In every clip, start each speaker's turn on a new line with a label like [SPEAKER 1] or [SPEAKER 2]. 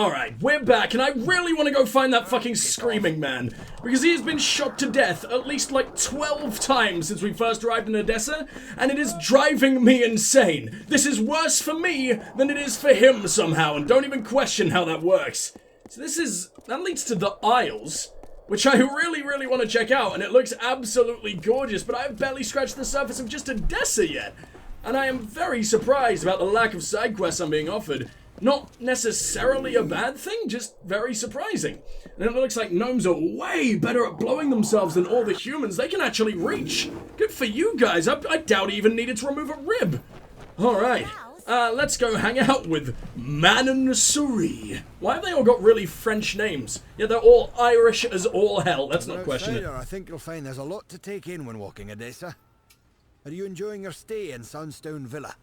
[SPEAKER 1] Alright, we're back, and I really want to go find that fucking screaming man, because he has been shot to death at least like 12 times since we first arrived in Odessa, and it is driving me insane. This is worse for me than it is for him somehow, and don't even question how that works. So that leads to the Isles, which I really want to check out, and it looks absolutely gorgeous, but I've barely scratched the surface of just Odessa yet, and I am very surprised about the lack of side quests I'm being offered. Not necessarily a bad thing, just very surprising. And it looks like gnomes are way better at blowing themselves than all the humans they can actually reach. Good for you guys. I doubt he even needed to remove a rib. Alright, let's go hang out with Sorcery. Why have they all got really French names? Yeah, they're all Irish as all hell. Let's not question it.
[SPEAKER 2] I think you'll find there's a lot to take in when walking Odessa. Are you enjoying your stay in Sandstone Villa?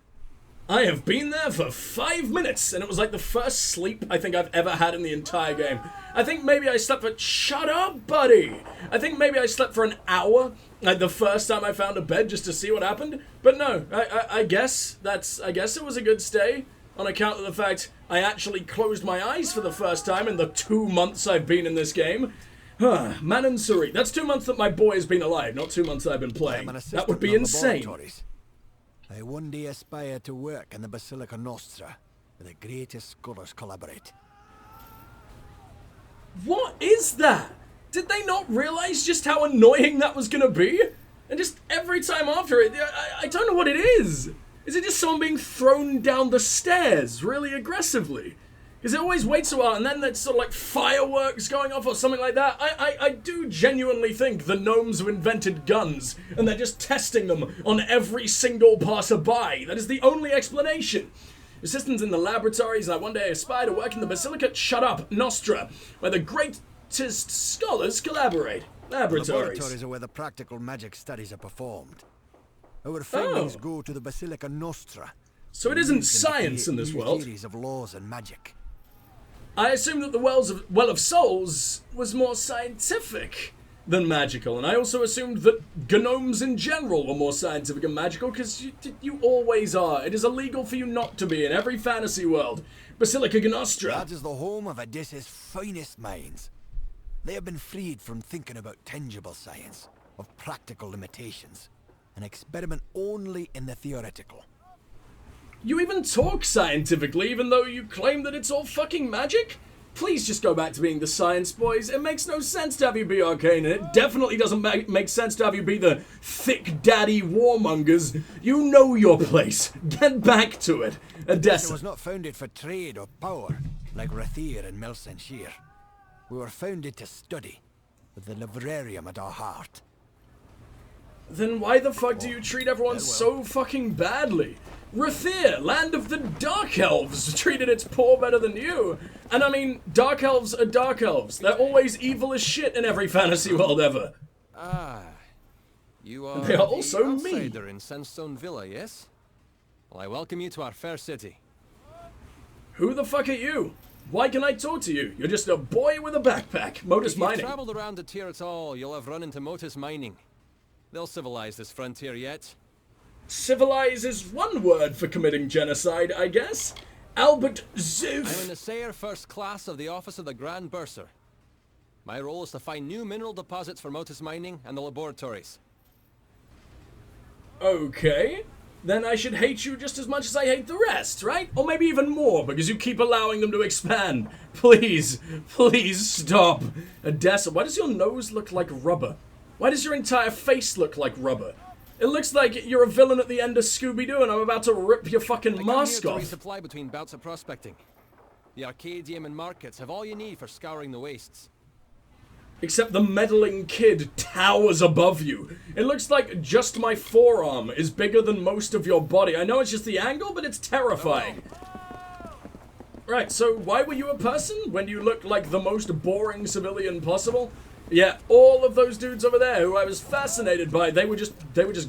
[SPEAKER 1] I have been there for 5 minutes, and it was like the first sleep I think I've ever had in the entire game. I think maybe I slept for— Shut up, buddy! I think maybe I slept for an hour, like the first time I found a bed just to see what happened. But no, I guess it was a good stay, on account of the fact I actually closed my eyes for the first time in the 2 months I've been in this game. Sorcery. That's 2 months that my boy has been alive, not 2 months that I've been playing. That would be insane.
[SPEAKER 2] I one day aspire to work in the Basilica Nostra, where the greatest scholars collaborate.
[SPEAKER 1] What is that? Did they not realize just how annoying that was gonna be? And just every time after it, I don't know what it is. Is it just someone being thrown down the stairs really aggressively? Because it always waits a while, and then there's sort of like fireworks going off or something like that. I do genuinely think the gnomes have invented guns, and they're just testing them on every single passerby. That is the only explanation. Assistants in the laboratories, and I one day aspire to work in the Basilica— Shut up, Nostra, where the greatest scholars collaborate.
[SPEAKER 2] Laboratories are where the practical magic studies are performed. Our findings go to the Basilica Nostra.
[SPEAKER 1] So it isn't science in this world.
[SPEAKER 2] Theories of laws and magic.
[SPEAKER 1] I assume that the Well of Souls was more scientific than magical, and I also assumed that gnomes in general were more scientific and magical, because you always are. It is illegal for you not to be in every fantasy world. Basilica Nostra.
[SPEAKER 2] That is the home of Odessa's finest minds. They have been freed from thinking about tangible science, of practical limitations, and experiment only in the theoretical.
[SPEAKER 1] You even talk scientifically, even though you claim that it's all fucking magic? Please just go back to being the science boys. It makes no sense to have you be arcane, and it definitely doesn't make sense to have you be the thick daddy warmongers. You know your place. Get back to it. Odessa
[SPEAKER 2] It was not founded for trade or power, like Rathir and Melsenshir. We were founded to study, with the librarium at our heart.
[SPEAKER 1] Then why the fuck do you treat everyone so fucking badly? Rathir, land of the Dark Elves, treated its poor better than you. And I mean, Dark Elves are Dark Elves. They're always evil as shit in every fantasy world ever.
[SPEAKER 3] You are
[SPEAKER 1] they are also
[SPEAKER 3] the
[SPEAKER 1] me.
[SPEAKER 3] outsider in Sandstone Villa, yes? Well, I welcome you to our fair city.
[SPEAKER 1] Who the fuck are you? Why can I talk to you? You're just a boy with a backpack. Motus
[SPEAKER 3] If
[SPEAKER 1] Mining.
[SPEAKER 3] you've traveled around the tier at all, you'll have run into Motus Mining. They'll civilize this frontier yet.
[SPEAKER 1] Civilize is one word for committing genocide, I guess. Albert
[SPEAKER 3] I'm
[SPEAKER 1] Zoof.
[SPEAKER 3] an assayer first class of the Office of the Grand Bursar. My role is to find new mineral deposits for Motus Mining and the laboratories.
[SPEAKER 1] Okay. Then I should hate you just as much as I hate the rest, right? Or maybe even more, because you keep allowing them to expand. Please, please stop. Odessa, why does your nose look like rubber? Why does your entire face look like rubber? It looks like you're a villain at the end of Scooby-Doo and I'm about to rip your fucking mask off.
[SPEAKER 3] I come here to resupply between bouts of prospecting. The Arcadium and markets have all you need for scouring the wastes.
[SPEAKER 1] Except the meddling kid towers above you. It looks like just my forearm is bigger than most of your body. I know it's just the angle, but it's terrifying. Right, so why were you a person when you look like the most boring civilian possible? Yeah, all of those dudes over there who I was fascinated by, they were just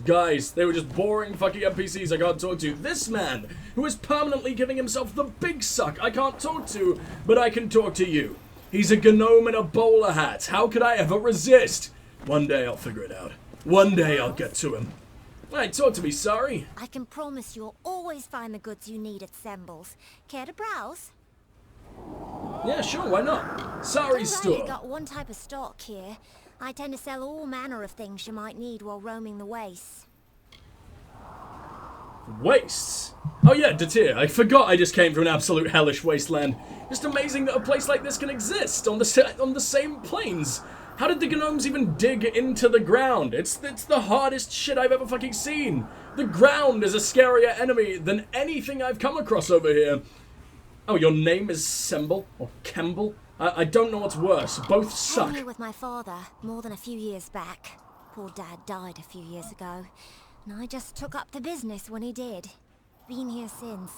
[SPEAKER 1] guys. They were just boring fucking NPCs I can't talk to. This man, who is permanently giving himself the big suck I can't talk to, but I can talk to you. He's a gnome in a bowler hat. How could I ever resist? One day I'll figure it out. One day I'll get to him. Right, talk to me, sorry.
[SPEAKER 4] I can promise you'll always find the goods you need at Sembles. Care to browse?
[SPEAKER 1] Yeah, sure, why not? Sari's
[SPEAKER 4] I've only
[SPEAKER 1] store.
[SPEAKER 4] got one type of stock here. I tend to sell all manner of things you might need while roaming the wastes.
[SPEAKER 1] Wastes? Oh yeah, Datir. I forgot I just came from an absolute hellish wasteland. Just amazing that a place like this can exist on the same plains. How did the gnomes even dig into the ground? It's the hardest shit I've ever fucking seen. The ground is a scarier enemy than anything I've come across over here. Oh, your name is Semble? Or Kemble? I don't know what's worse. Both suck.
[SPEAKER 4] Came here with my father more than a few years back. Poor dad died a few years ago, and I just took up the business when he did. Been here since.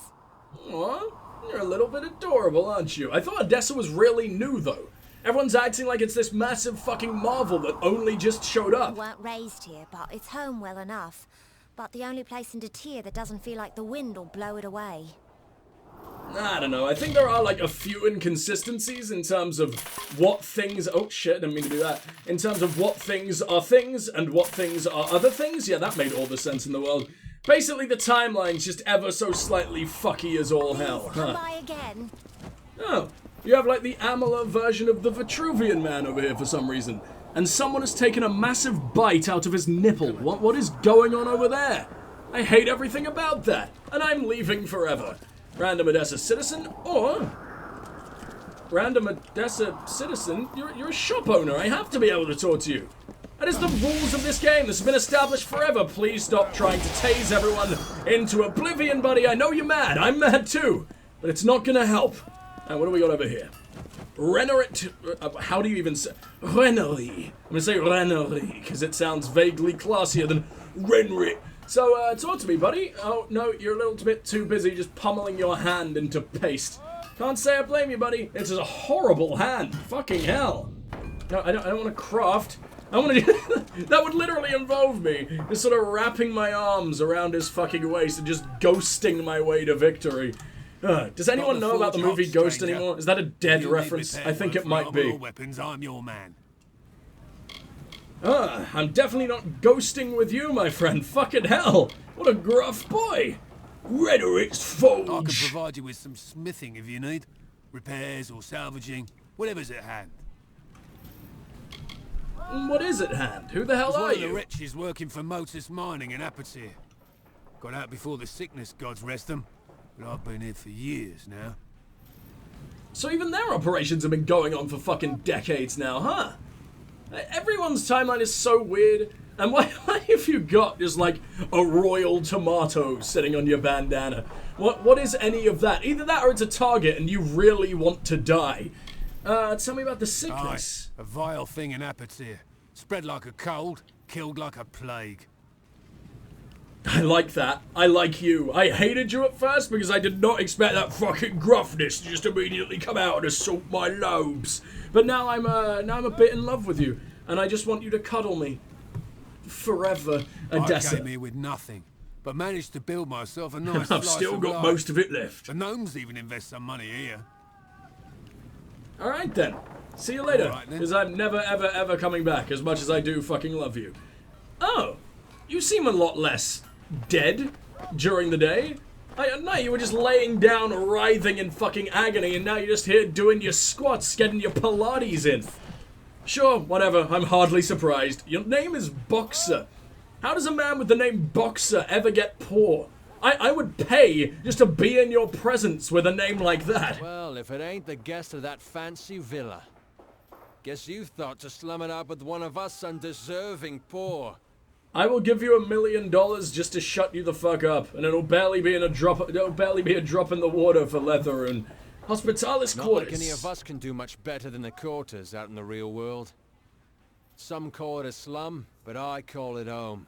[SPEAKER 1] Aw, you're a little bit adorable, aren't you? I thought Odessa was really new, though. Everyone's acting like it's this massive fucking marvel that only just showed up.
[SPEAKER 4] Weren't raised here, but it's home well enough. But the only place in Datir that doesn't feel like the wind will blow it away.
[SPEAKER 1] I don't know. I think there are like a few inconsistencies in terms of what things... Oh shit, I didn't mean to do that. In terms of what things are things and what things are other things. Yeah, that made all the sense in the world. Basically, the timeline's just ever so slightly fucky as all hell.
[SPEAKER 4] Come by again.
[SPEAKER 1] Oh, you have like the Amalur version of the Vitruvian man over here for some reason. And someone has taken a massive bite out of his nipple. What is going on over there? I hate everything about that. And I'm leaving forever. Random Odessa citizen, or... Random Odessa citizen, you're a shop owner. I have to be able to talk to you. That is the rules of this game. This has been established forever. Please stop trying to tase everyone into oblivion, buddy. I know you're mad. I'm mad too. But it's not gonna help. Now, what do we got over here? Renerit... how do you even say... Renery. I'm gonna say Renery, because it sounds vaguely classier than Renry. So, talk to me, buddy. Oh, no, you're a little bit too busy just pummeling your hand into paste. Can't say I blame you, buddy. It's a horrible hand. Fucking hell. No, I don't want to craft. I want to... that would literally involve me just sort of wrapping my arms around his fucking waist and just ghosting my way to victory. Does anyone know about the movie Ghost anymore? Is that a dead reference? I think it might be.
[SPEAKER 5] Weapons, I'm your man.
[SPEAKER 1] I'm definitely not ghosting with you, my friend. Fucking hell. What a gruff boy. Rhetoric's Forge.
[SPEAKER 5] I can provide you with some smithing if you need. Repairs or salvaging, whatever's at hand.
[SPEAKER 1] What is at hand? Who the hell are
[SPEAKER 5] one of the
[SPEAKER 1] you?
[SPEAKER 5] wretches working for Motus Mining in Apatir. Got out before the sickness gods rest them, but I've been here for years now.
[SPEAKER 1] So even their operations have been going on for fucking decades now, huh? Everyone's timeline is so weird. And why have you got just like a royal tomato sitting on your bandana? What is any of that? Either that or it's a target and you really want to die. Tell me about the sickness.
[SPEAKER 5] Aye, a vile thing in Apatir. Spread like a cold, killed like a plague.
[SPEAKER 1] I like that. I like you. I hated you at first because I did not expect that fucking gruffness to just immediately come out and assault my lobes. But now I'm a bit in love with you, and I just want you to cuddle me forever, Odessa.
[SPEAKER 5] I came here with nothing, but managed to build myself a nice
[SPEAKER 1] I've
[SPEAKER 5] slice
[SPEAKER 1] still
[SPEAKER 5] of
[SPEAKER 1] got
[SPEAKER 5] life.
[SPEAKER 1] most of it left.
[SPEAKER 5] The gnomes even invest some money here.
[SPEAKER 1] All right then. See you later.
[SPEAKER 5] All right, then.
[SPEAKER 1] Because I'm never ever ever coming back as much as I do fucking love you. Oh, you seem a lot less dead during the day. At night you were just laying down, writhing in fucking agony, and now you're just here doing your squats, getting your Pilates in. Sure, whatever, I'm hardly surprised. Your name is Boxer. How does a man with the name Boxer ever get poor? I would pay just to be in your presence with a name like that.
[SPEAKER 3] Well, if it ain't the guest of that fancy villa. Guess you thought to slum it up with one of us undeserving poor.
[SPEAKER 1] I will give you $1 million just to shut you the fuck up, and it'll barely be a drop in the water for Letheroon. Hospitalis
[SPEAKER 3] Not
[SPEAKER 1] quarters.
[SPEAKER 3] like any of us can do much better than the quarters out in the real world. Some call it a slum, but I call it home.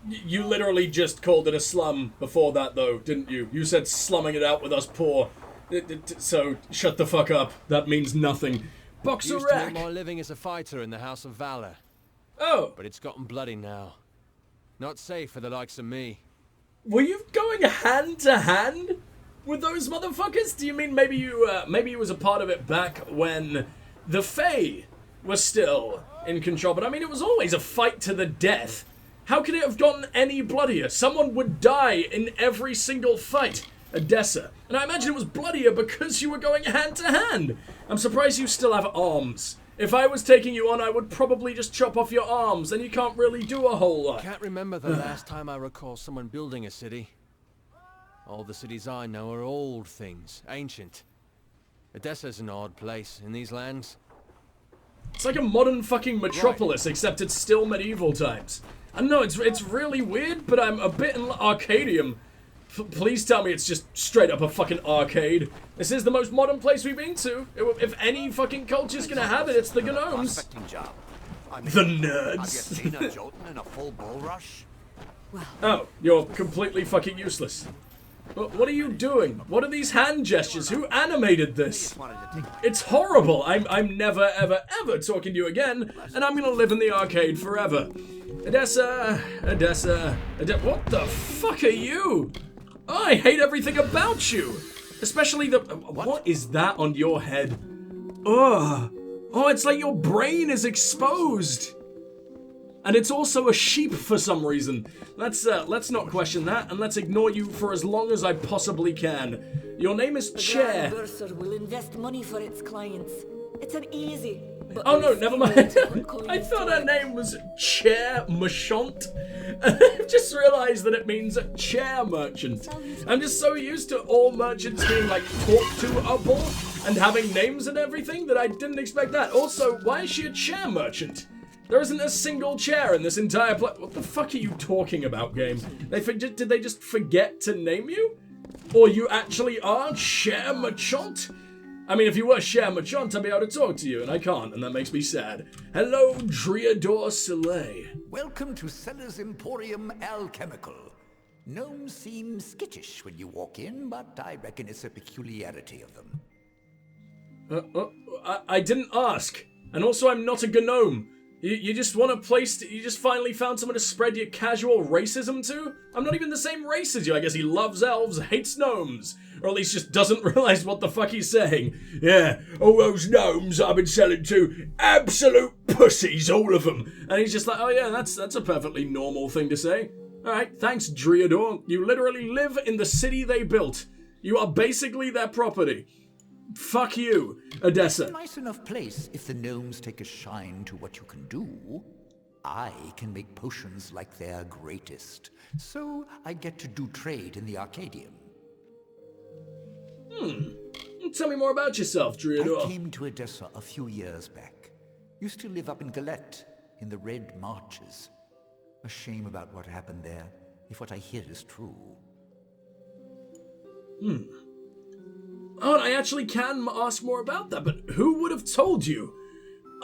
[SPEAKER 1] You literally just called it a slum before that, though, didn't you? You said slumming it out with us poor. So, shut the fuck up. That means nothing. Boxer
[SPEAKER 3] Used to
[SPEAKER 1] rack.
[SPEAKER 3] make my living as a fighter in the House of Valor,
[SPEAKER 1] Oh,
[SPEAKER 3] but it's gotten bloody now. Not safe for the likes of me.
[SPEAKER 1] were you going hand to hand with those motherfuckers? Do you mean maybe you was a part of it back when the Fae was still in control? But I mean, it was always a fight to the death. How could it have gotten any bloodier? Someone would die in every single fight. Edessa. And I imagine it was bloodier because you were going hand to hand. I'm surprised you still have arms. If I was taking you on, I would probably just chop off your arms, and you can't really do a whole lot.
[SPEAKER 3] Can't remember the last time I recall someone building a city. All the cities I know are old things, ancient. Edessa's an odd place in these lands.
[SPEAKER 1] It's like a modern fucking metropolis, except it's still medieval times. I don't know, it's really weird, but I'm a bit in Arcadium. Please tell me it's just straight up a fucking arcade. This is the most modern place we've been to. If any fucking culture's gonna have it, it's the gnomes. The nerds.
[SPEAKER 2] Have you seen a Jotun in a full bull rush?
[SPEAKER 1] Oh, you're completely fucking useless. What are you doing? What are these hand gestures? Who animated this? It's horrible. I'm never, ever, ever talking to you again, and I'm gonna live in the arcade forever. Edessa. What the fuck are you? Oh, I hate everything about you. Especially the... What is that on your head? Ugh. Oh, it's like your brain is exposed. And it's also a sheep for some reason. Let's not question that, and let's ignore you for as long as I possibly can. Your name is Chair.
[SPEAKER 6] The Bursar will invest money for its clients. It's an easy...
[SPEAKER 1] Oh no, never mind. I thought her name was Chair Merchant. I've just realized that it means chair merchant. I'm just so used to all merchants being like talked to-able and having names and everything that I didn't expect that. Also, why is she a chair merchant? There isn't a single chair in this entire What the fuck are you talking about, game? Did they just forget to name you? Or you actually are Chair Merchant? I mean, if you were Chair Merchant, I'd be able to talk to you, and I can't, and that makes me sad. Hello, Driador Soleil.
[SPEAKER 7] Welcome to Seller's Emporium Alchemical. Gnomes seem skittish when you walk in, but I reckon it's a peculiarity of them.
[SPEAKER 1] I didn't ask. And also, I'm not a gnome. You just want a place you just finally found someone to spread your casual racism to? I'm not even the same race as you. I guess he loves elves, hates gnomes. Or at least just doesn't realize what the fuck he's saying. Yeah, all those gnomes I've been selling to, absolute pussies, all of them. And he's just like, oh yeah, that's a perfectly normal thing to say. Alright, thanks, Driador. You literally live in the city they built. You are basically their property. Fuck you, Edessa.
[SPEAKER 7] Nice enough place if the gnomes take a shine to what you can do. I can make potions like their greatest, so I get to do trade in the Arcadium.
[SPEAKER 1] Tell me more about yourself, Driador.
[SPEAKER 7] I came to Edessa a few years back. Used to live up in Galette, in the Red Marches. A shame about what happened there, if what I hear is true.
[SPEAKER 1] Oh, I actually can ask more about that, but who would have told you?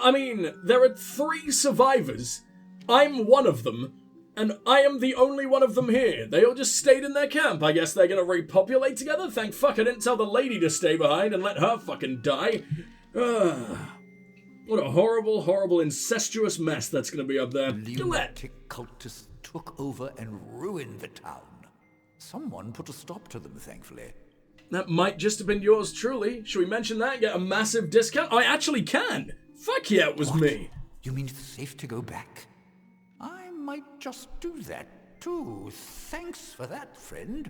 [SPEAKER 1] I mean, there are 3 survivors. I'm one of them, and I am the only one of them here. They all just stayed in their camp. I guess they're gonna repopulate together? Thank fuck I didn't tell the lady to stay behind and let her fucking die. What a horrible, horrible, incestuous mess that's gonna be up there.
[SPEAKER 7] Lunatic cultists took over and ruined the town. Someone put a stop to them, thankfully.
[SPEAKER 1] That might just have been yours truly. Should we mention that? Get a massive discount? I actually can. Fuck yeah, it was me.
[SPEAKER 7] You mean it's safe to go back? I might just do that, too. Thanks for that, friend.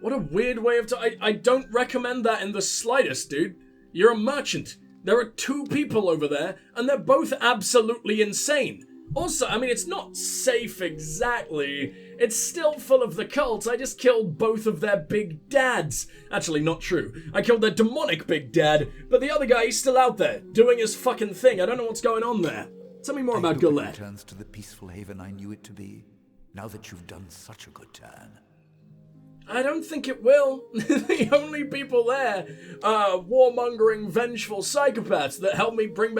[SPEAKER 1] What a weird way of... I don't recommend that in the slightest, dude. You're a merchant. There are 2 people over there, and they're both absolutely insane. Also, I mean, it's not safe exactly. It's still full of the cult. I just killed both of their big dads. Actually, not true. I killed their demonic big dad, but the other guy is still out there, doing his fucking thing. I don't know what's going on there. Tell me more about Galette.
[SPEAKER 7] It returns to the peaceful haven I knew it to be, now that you've done such a good turn.
[SPEAKER 1] I don't think it will. The only people there are warmongering, vengeful psychopaths that help me bring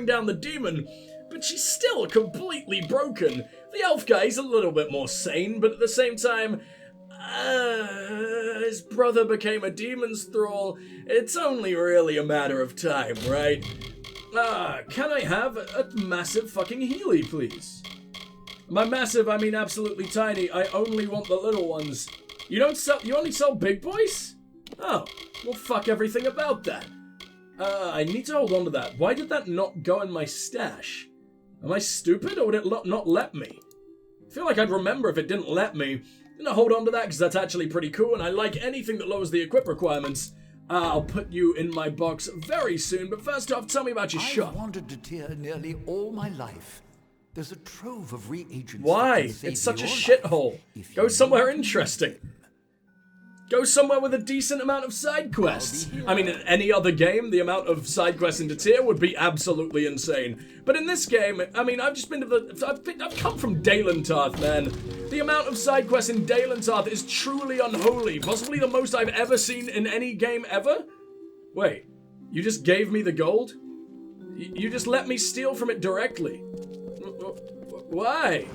[SPEAKER 1] down the demon. But she's still completely broken. The elf guy's a little bit more sane, but at the same time, his brother became a demon's thrall. It's only really a matter of time, right? Can I have a massive fucking Healy, please? By massive, I mean absolutely tiny. I only want the little ones. You only sell big boys? Oh, well fuck everything about that. I need to hold on to that. Why did that not go in my stash? Am I stupid, or would it not let me? I feel like I'd remember if it didn't let me. I'm gonna hold on to that because that's actually pretty cool, and I like anything that lowers the equip requirements. I'll put you in my box very soon, but first off, tell me about your shop.
[SPEAKER 7] I've wandered to Tyr nearly all my life. There's a trove of reagents.
[SPEAKER 1] Why? It's such a shithole. Go somewhere interesting. Go somewhere with a decent amount of side quests. I mean, in any other game, the amount of side quests into Tyr would be absolutely insane. But in this game, I mean, I've just been to the... I've come from Dalentarth, man. The amount of side quests in Dalentarth is truly unholy. Possibly the most I've ever seen in any game ever? Wait, you just gave me the gold? You just let me steal from it directly. Why?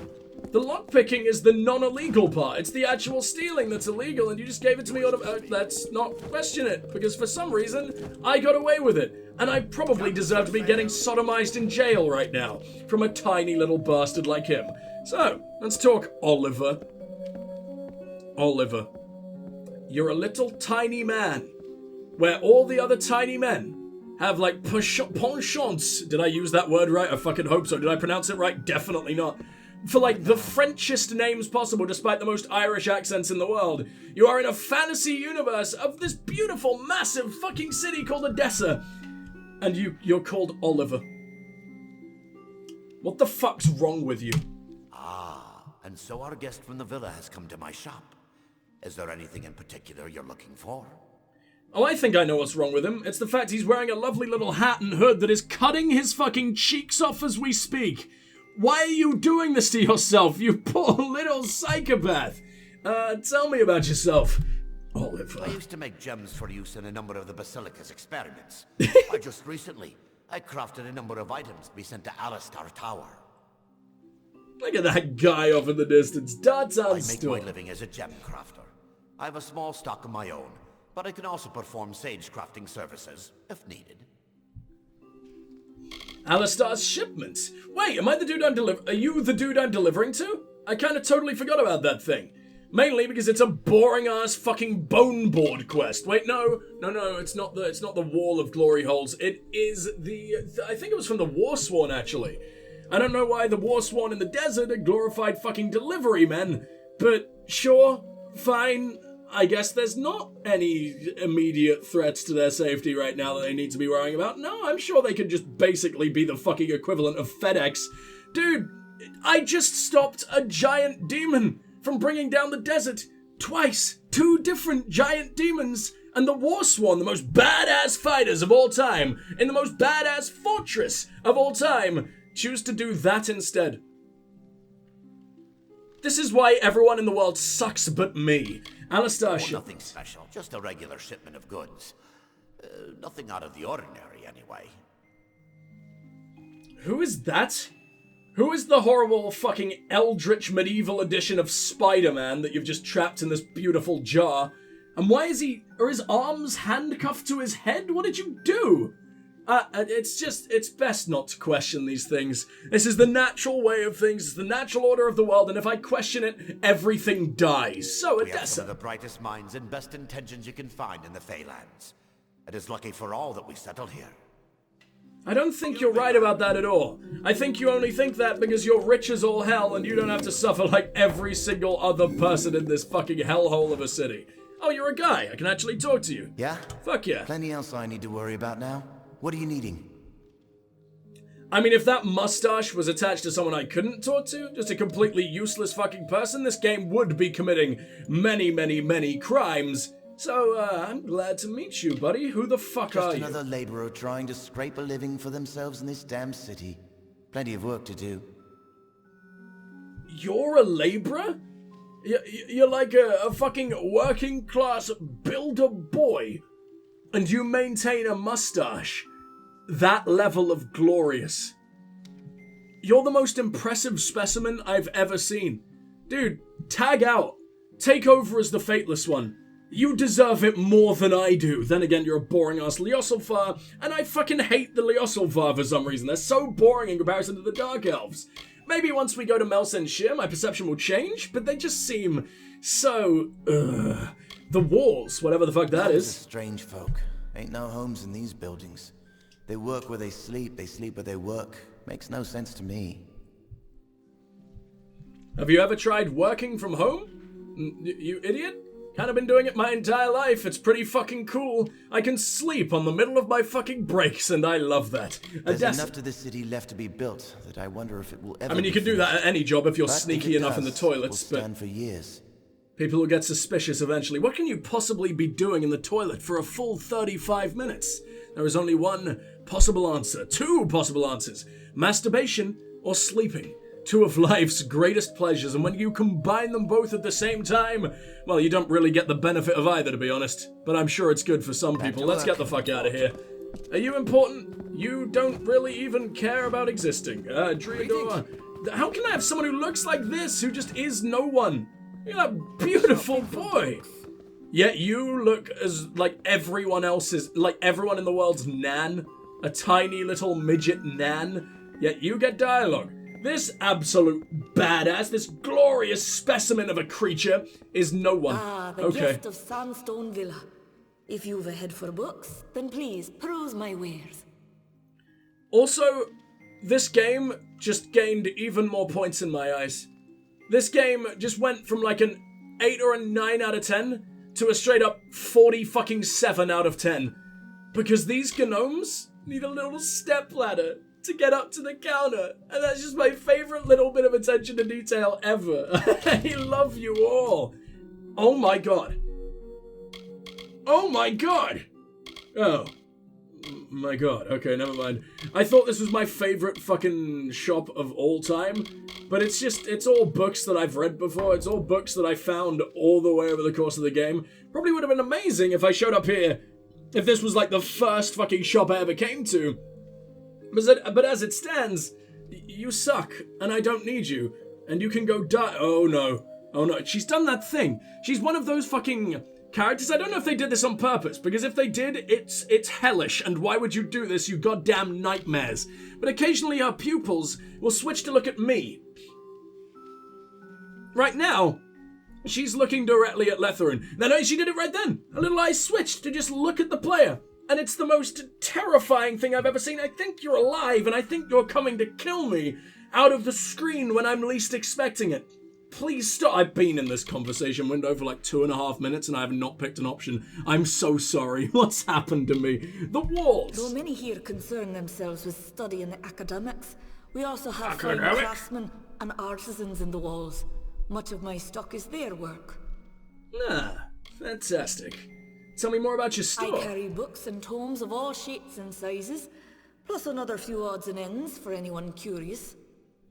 [SPEAKER 1] The lockpicking is the non-illegal part. It's the actual stealing that's illegal, and you just gave it to me out of... let's not question it, because for some reason, I got away with it. And I probably deserve to be getting sodomized in jail right now, from a tiny little bastard like him. So, let's talk Oliver. Oliver. You're a little tiny man, where all the other tiny men have, like, penchants. Did I use that word right? I fucking hope so. Did I pronounce it right? Definitely not. For, like, the Frenchest names possible, despite the most Irish accents in the world. You are in a fantasy universe of this beautiful, massive fucking city called Edessa. And you're called Oliver. What the fuck's wrong with you?
[SPEAKER 8] Ah, and so our guest from the villa has come to my shop. Is there anything in particular you're looking for?
[SPEAKER 1] Oh, I think I know what's wrong with him. It's the fact he's wearing a lovely little hat and hood that is cutting his fucking cheeks off as we speak. Why are you doing this to yourself, you poor little psychopath? Tell me about yourself, Oliver.
[SPEAKER 8] I used to make gems for use in a number of the Basilica's experiments. Just recently, I crafted a number of items to be sent to Alistar Tower.
[SPEAKER 1] Look at that guy off in the distance. That's
[SPEAKER 8] I
[SPEAKER 1] on
[SPEAKER 8] make
[SPEAKER 1] store.
[SPEAKER 8] my living as a gem crafter. I have a small stock of my own, but I can also perform sage crafting services, if needed.
[SPEAKER 1] Alistar's shipments. Wait, am I the dude are you the dude I'm delivering to? I kind of totally forgot about that thing. Mainly because it's a boring-ass fucking bone board quest. Wait, no, it's not the Wall of Glory Holes. It is I think it was from the Warsworn, actually. I don't know why the Warsworn in the desert are glorified fucking delivery men, but sure, fine. I guess there's not any immediate threats to their safety right now that they need to be worrying about. No, I'm sure they could just basically be the fucking equivalent of FedEx. Dude, I just stopped a giant demon from bringing down the desert twice. 2 different giant demons. And the Warsworn, the most badass fighters of all time, in the most badass fortress of all time, choose to do that instead. This is why everyone in the world sucks but me. Alistar shipment.
[SPEAKER 8] Nothing special, just a regular shipment of goods. Nothing out of the ordinary, anyway.
[SPEAKER 1] Who is that? Who is the horrible fucking eldritch medieval edition of Spider-Man that you've just trapped in this beautiful jar? And why are his arms handcuffed to his head? What did you do? It's best not to question these things. This is the natural way of things, it's the natural order of the world, and if I question it, everything dies. So,
[SPEAKER 8] We have some
[SPEAKER 1] Edessa.
[SPEAKER 8] of the brightest minds and best intentions you can find in the Feylands. It is lucky for all that we settled here.
[SPEAKER 1] I don't think you're right about that at all. I think you only think that because you're rich as all hell and you don't have to suffer like every single other person in this fucking hellhole of a city. Oh, you're a guy. I can actually talk to you.
[SPEAKER 9] Yeah?
[SPEAKER 1] Fuck yeah.
[SPEAKER 9] Plenty else I need to worry about now. What are you needing?
[SPEAKER 1] I mean, if that mustache was attached to someone I couldn't talk to, just a completely useless fucking person, this game would be committing many, many, many crimes. So, I'm glad to meet you, buddy. Who the fuck are
[SPEAKER 9] Just
[SPEAKER 1] you?
[SPEAKER 9] another laborer trying to scrape a living for themselves in this damn city. Plenty of work to do.
[SPEAKER 1] You're a laborer? You're like a fucking working class builder boy. And you maintain a mustache. That level of glorious. You're the most impressive specimen I've ever seen. Dude, tag out. Take over as the Fateless One. You deserve it more than I do. Then again, you're a boring-ass Ljosalfar, and I fucking hate the Ljosalfar for some reason. They're so boring in comparison to the Dark Elves. Maybe once we go to Melsen Sheer, my perception will change, but they just seem so... The walls, whatever the fuck that
[SPEAKER 9] Elves
[SPEAKER 1] is.
[SPEAKER 9] are strange folk. Ain't no homes in these buildings. They work where they sleep where they work. Makes no sense to me.
[SPEAKER 1] Have you ever tried working from home? You idiot? Kind of been doing it my entire life. It's pretty fucking cool. I can sleep on the middle of my fucking breaks, and I love that.
[SPEAKER 9] There's enough to the city left to be built that I wonder if it will ever.
[SPEAKER 1] I mean, you can do that at any job if you're sneaky enough in the toilets,
[SPEAKER 9] but stand for years.
[SPEAKER 1] People will get suspicious eventually. What can you possibly be doing in the toilet for a full 35 minutes? There is only one possible answer. Two possible answers. Masturbation or sleeping. Two of life's greatest pleasures, and when you combine them both at the same time, well, you don't really get the benefit of either, to be honest. But I'm sure it's good for some people. Let's get the fuck out of here. Are you important? You don't really even care about existing. Driador. How can I have someone who looks like this, who just is no one? You're a beautiful boy. Yet you look as like everyone else's, like everyone in the world's nan. A tiny little midget nan. Yet you get dialogue. This absolute badass, this glorious specimen of a creature is no one.
[SPEAKER 6] The gift of Sandstone Villa. If you've a head for books, then please peruse my wares.
[SPEAKER 1] Also, this game just gained even more points in my eyes. This game just went from like an 8 or a 9 out of 10 to a straight up 47 out of 10. Because these gnomes need a little step ladder to get up to the counter, and that's just my favorite little bit of attention to detail ever. I love you all. Oh my god. Oh my god. Oh my god. Okay, never mind. I thought this was my favorite fucking shop of all time, but it's all books that I've read before. It's all books that I found all the way over the course of the game. Probably would have been amazing if I showed up here, if this was like the first fucking shop I ever came to. But as it stands, you suck, and I don't need you, and you can go die. Oh no. She's done that thing. She's one of those fucking characters. I don't know if they did this on purpose, because if they did, it's hellish, and why would you do this, you goddamn nightmares? But occasionally her pupils will switch to look at me. Right now, she's looking directly at Letherin. No, she did it right then. Her little eyes switched to just look at the player. And it's the most terrifying thing I've ever seen. I think you're alive, and I think you're coming to kill me out of the screen when I'm least expecting it. Please stop. I've been in this conversation window for like 2.5 minutes, and I have not picked an option. I'm so sorry. What's happened to me? The walls.
[SPEAKER 6] Though many here concern themselves with study and the academics, we also have fine craftsmen and artisans in the walls. Much of my stock is their work.
[SPEAKER 1] Ah, fantastic. Tell me more about your store.
[SPEAKER 6] I carry books and tomes of all shapes and sizes, plus another few odds and ends for anyone curious.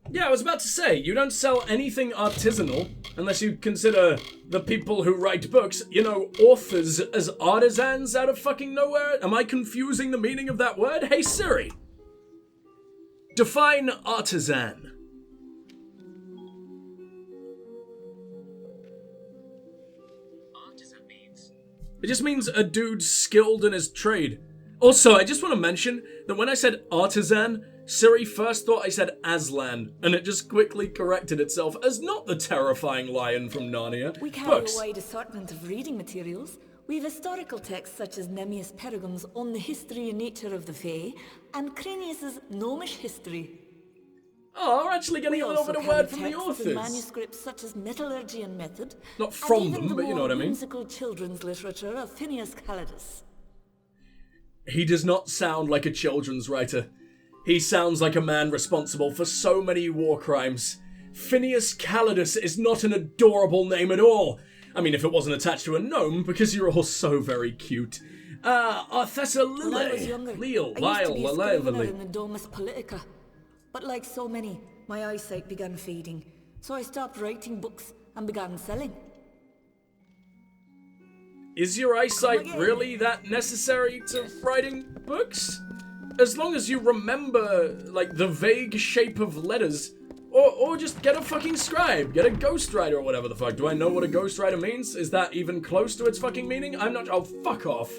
[SPEAKER 1] Yeah, I was about to say, you don't sell anything artisanal, unless you consider the people who write books, you know, authors as artisans out of fucking nowhere? Am I confusing the meaning of that word? Hey Siri, define artisan. It just means a dude skilled in his trade. Also, I just want to mention that when I said artisan, Siri first thought I said Aslan, and it just quickly corrected itself as not the terrifying lion from Narnia.
[SPEAKER 6] We carry a wide assortment of reading materials. We have historical texts such as Nemmius Pergam's On the History and Nature of the Fae, and Cranius's Gnomish History.
[SPEAKER 1] Oh, we're actually getting a little bit of word from the authors.
[SPEAKER 6] And manuscripts such as Metallurgy and Method.
[SPEAKER 1] Not from them, but you know what I mean.
[SPEAKER 6] Whimsical children's literature of Phineas Calidus.
[SPEAKER 1] He does not sound like a children's writer. He sounds like a man responsible for so many war crimes. Phineas Calidus is not an adorable name at all. I mean, if it wasn't attached to a gnome, because you're all so very cute. Arthessa Lille.
[SPEAKER 6] When I was younger,
[SPEAKER 1] Lille,
[SPEAKER 6] I used to be a
[SPEAKER 1] Lyle,
[SPEAKER 6] scrivener in the Domus Politica. But like so many, my eyesight began fading, so I stopped writing books and began selling.
[SPEAKER 1] Is your eyesight really that necessary to writing books? As long as you remember, like, the vague shape of letters, or just get a fucking scribe, get a ghostwriter or whatever the fuck. Do I know what a ghostwriter means? Is that even close to its fucking meaning? I'm not- oh, fuck off.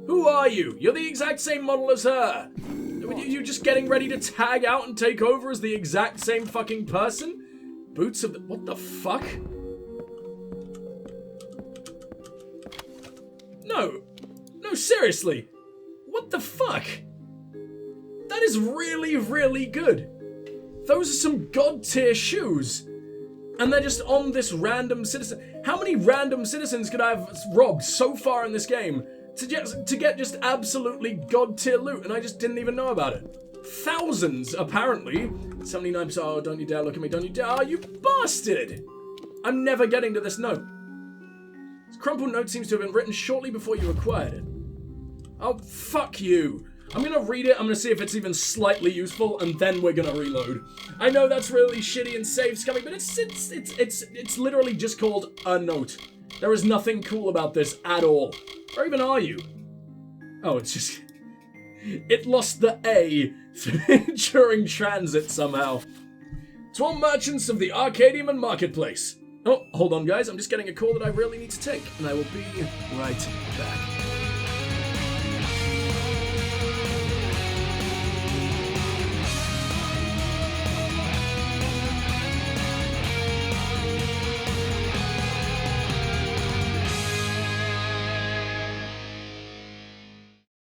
[SPEAKER 1] Who are you? You're the exact same model as her. You just getting ready to tag out and take over as the exact same fucking person? Boots of the- what the fuck? No, seriously. What the fuck? That is really, really good. Those are some god tier shoes. And they're just on this random citizen. How many random citizens could I have robbed so far in this game to get just absolutely god tier loot, and I just didn't even know about it? Thousands, apparently. 79%. Oh, don't you dare look at me. Don't you dare. Oh, you bastard. I'm never getting to this note. This crumpled note seems to have been written shortly before you acquired it. Oh, fuck you. I'm gonna read it, I'm gonna see if it's even slightly useful, and then we're gonna reload. I know that's really shitty and save scummy, but it's literally just called a note. There is nothing cool about this at all. Or even are you? Oh, it's just... It lost the A during transit somehow. To all merchants of the Arcadium and Marketplace. Oh, hold on guys, I'm just getting a call that I really need to take, and I will be right back.